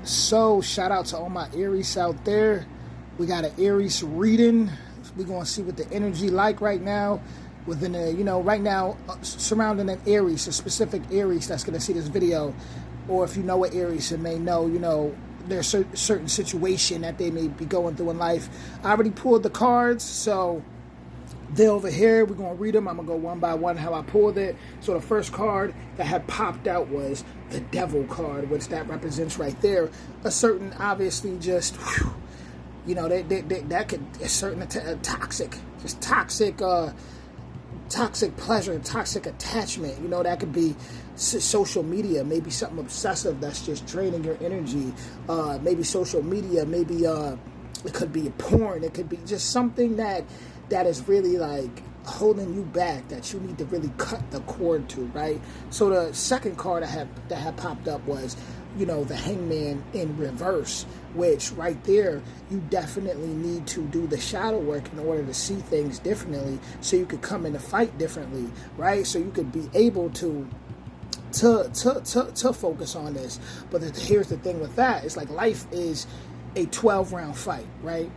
So shout out to all my Aries out there. We got an Aries reading. We're going to see what the energy like right now within a, right now surrounding an Aries, a specific Aries that's going to see this video. Or if you know what Aries, it may know, there's a certain situation that they may be going through in life. I already pulled the cards, so they're over here. We're going to read them. I'm going to go one by one how I pulled it. So the first card that had popped out was the Devil card, which that represents right there a certain, obviously, just, that could, a certain toxic pleasure, toxic attachment. That could be social media, maybe something obsessive that's just draining your energy. Maybe social media, maybe it could be porn. It could be just something that is really like holding you back, that you need to really cut the cord to, right? So the second card that had popped up was, the Hangman in reverse, which right there, you definitely need to do the shadow work in order to see things differently, so you could come in the fight differently, right? So you could be able to focus on this. But here's the thing with that, it's like life is a 12-round fight, right?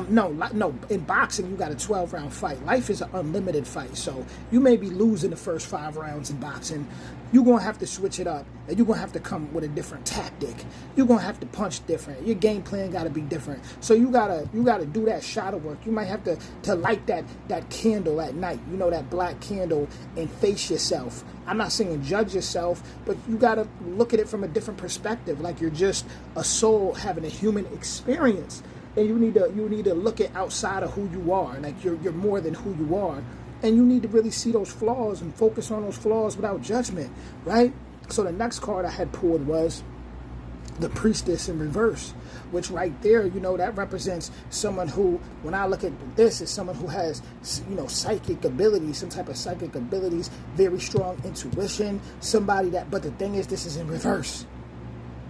No. In boxing, you got a 12-round fight. Life is an unlimited fight. So you may be losing the first 5 rounds in boxing. You're going to have to switch it up, and you're going to have to come with a different tactic. You're going to have to punch different. Your game plan got to be different. So you gotta do that shadow work. You might have to light that candle at night, that black candle, and face yourself. I'm not saying judge yourself, but you got to look at it from a different perspective, like you're just a soul having a human experience. And you need to look at outside of who you are, like you're more than who you are, and you need to really see those flaws and focus on those flaws without judgment, right? So the next card I had pulled was the Priestess in reverse, which right there, that represents someone who, when I look at this, is someone who has, psychic abilities, some type of psychic abilities, very strong intuition, somebody that, but the thing is, this is in reverse.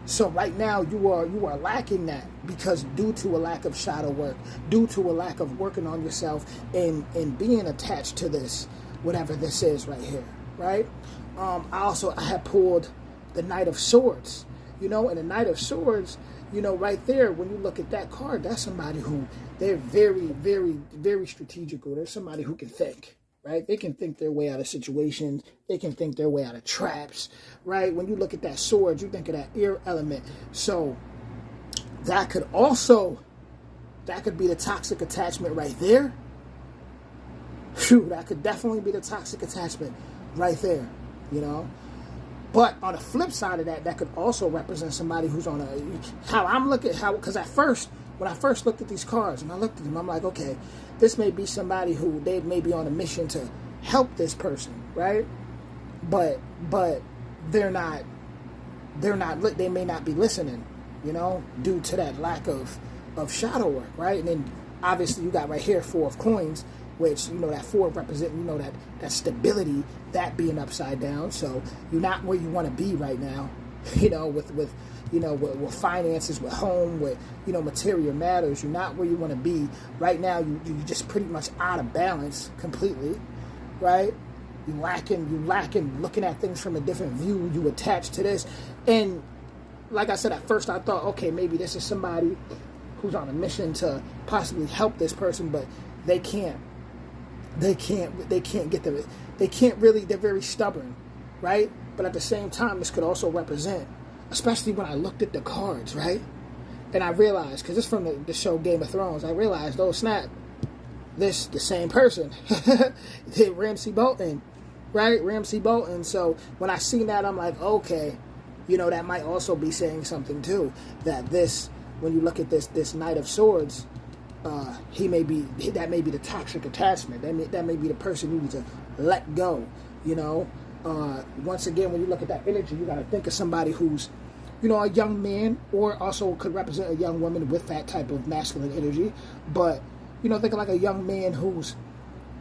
So right now you are lacking that, because due to a lack of shadow work, due to a lack of working on yourself and being attached to this, whatever this is right here, right? I had pulled the Knight of Swords, and the Knight of Swords, right there, when you look at that card, that's somebody who, they're very, very, very strategical. They're somebody who can think. Right? They can think their way out of situations. They can think their way out of traps, right? When you look at that sword, you think of that air element. So that could be the toxic attachment right there. Phew, that could definitely be the toxic attachment right there, But on the flip side of that, that could also represent somebody who's on because when I first looked at these cards and I looked at them, I'm like, okay, this may be somebody who they may be on a mission to help this person, right? But they may not be listening, due to that lack of shadow work, right? And then obviously you got right here 4 of Coins, which, that 4 represent, that stability, that being upside down. So you're not where you want to be right now, with finances, with home, with, material matters. You're not where you want to be. Right now, you're just pretty much out of balance completely, right? You're lacking looking at things from a different view. You attach to this. And like I said, at first I thought, okay, maybe this is somebody who's on a mission to possibly help this person, but they can't really, they're very stubborn, right? But at the same time, this could also represent, especially when I looked at the cards, right? And I realized, because it's from the show Game of Thrones, I realized, oh snap, the same person. Ramsay Bolton, right? Ramsay Bolton. So when I seen that, I'm like, okay, that might also be saying something too, that when you look at this Knight of Swords, that may be the toxic attachment. That may be the person you need to let go, Once again, when you look at that energy, you got to think of somebody who's, a young man, or also could represent a young woman with that type of masculine energy. But, think of like a young man who's,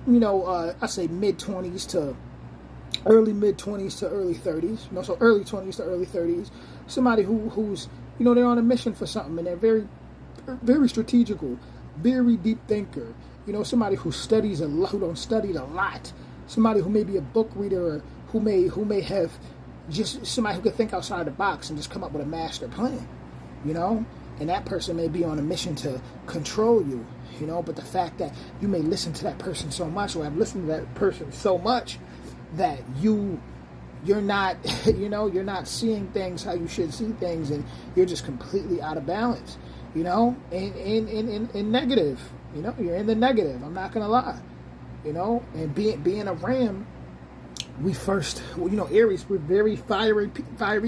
I say mid-20s to early mid-20s to early 30s. So early 20s to early 30s. Somebody who's, they're on a mission for something, and they're very, very strategical, very deep thinker. Somebody who studies a lot, who don't study a lot. Somebody who may be a book reader, or who may have just somebody who could think outside the box and just come up with a master plan, you know, and that person may be on a mission to control you, you know, but the fact that you may listen to that person so much, or have listened to that person so much, that you're not, you know, you're not seeing things how you should see things, and you're just completely out of balance, you know, in negative, you know, you're in the negative. I'm not gonna lie, you know, and being a Ram, we first, you know, Aries, we're very fiery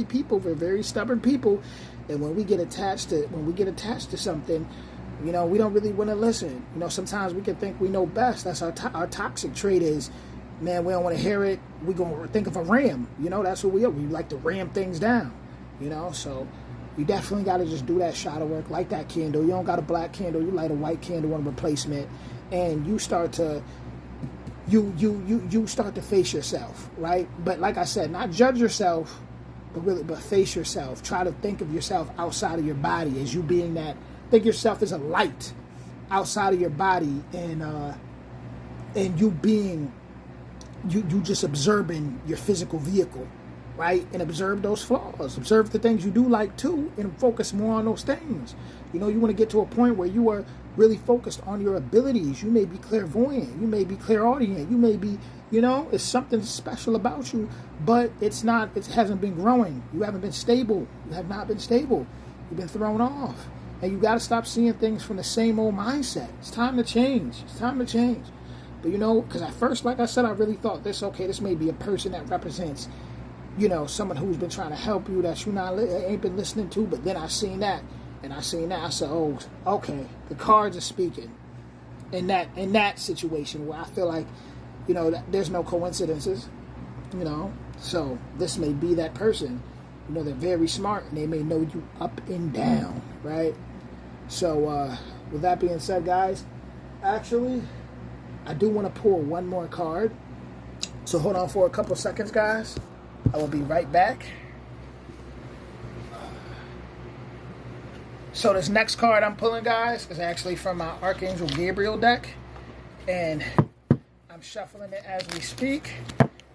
people. We're very stubborn people, and when we get attached to something, you know, we don't really want to listen. You know, sometimes we can think we know best. That's our toxic trait is, man, we don't want to hear it. We gonna think of a ram. You know, that's what we are. We like to ram things down. You know, so you definitely got to just do that shadow work, light that candle. You don't got a black candle, you light a white candle on replacement, and you start to you start to face yourself, right? But like I said, not judge yourself, but face yourself. Try to think of yourself outside of your body as you being that. Think yourself as a light outside of your body, and you being you just observing your physical vehicle, right? And observe those flaws. Observe the things you do like too, and focus more on those things. You know, you want to get to a point where you are really focused on your abilities. You may be clairvoyant. You may be clairaudient. You may be, you know, it's something special about you, but it's not. It hasn't been growing. You haven't been stable. You have not been stable. You've been thrown off, and you got to stop seeing things from the same old mindset. It's time to change. It's time to change. But you know, because at first, like I said, I really thought this may be a person that represents, you know, someone who's been trying to help you that you ain't been listening to. But then I seen that, and I said, oh, okay, the cards are speaking in that situation where I feel like, you know, that there's no coincidences, you know. So this may be that person. You know, they're very smart, and they may know you up and down, right? So with that being said, guys, actually, I do want to pull one more card. So hold on for a couple seconds, guys. I will be right back. So this next card I'm pulling, guys, is actually from my Archangel Gabriel deck. And I'm shuffling it as we speak.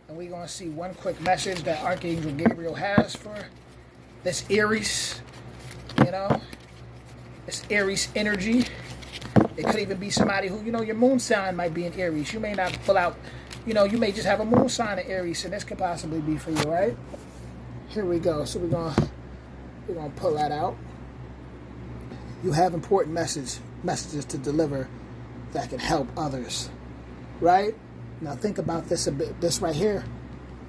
And we're going to see one quick message that Archangel Gabriel has for this Aries, you know, this Aries energy. It could even be somebody who, you know, your moon sign might be in Aries. You may not pull out, you know, you may just have a moon sign in Aries, and this could possibly be for you, right? Here we go. So we're gonna pull that out. You have important messages to deliver that can help others, right? Now think about this a bit. This right here,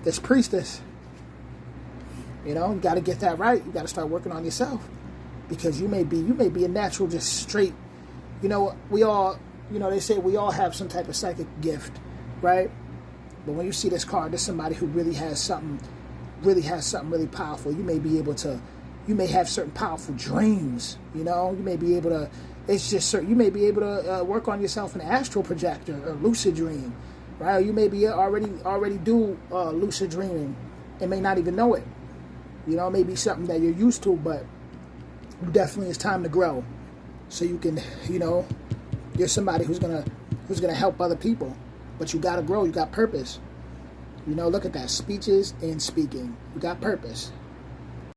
this priestess. You know, you got to get that right. You got to start working on yourself, because you may be a natural, just straight. You know, we all, you know, they say we all have some type of psychic gift, right? But when you see this card, there's somebody who really has something really powerful. You may be able to, you may have certain powerful dreams. You know, you may be able to. It's just certain. You may be able to work on yourself in an astral projector or lucid dream, right? You may be already do lucid dreaming and may not even know it. You know, it may be something that you're used to, but definitely it's time to grow. So you can, you know, you're somebody who's gonna help other people, but you gotta grow. You got purpose. You know, look at that, speeches and speaking. You got purpose.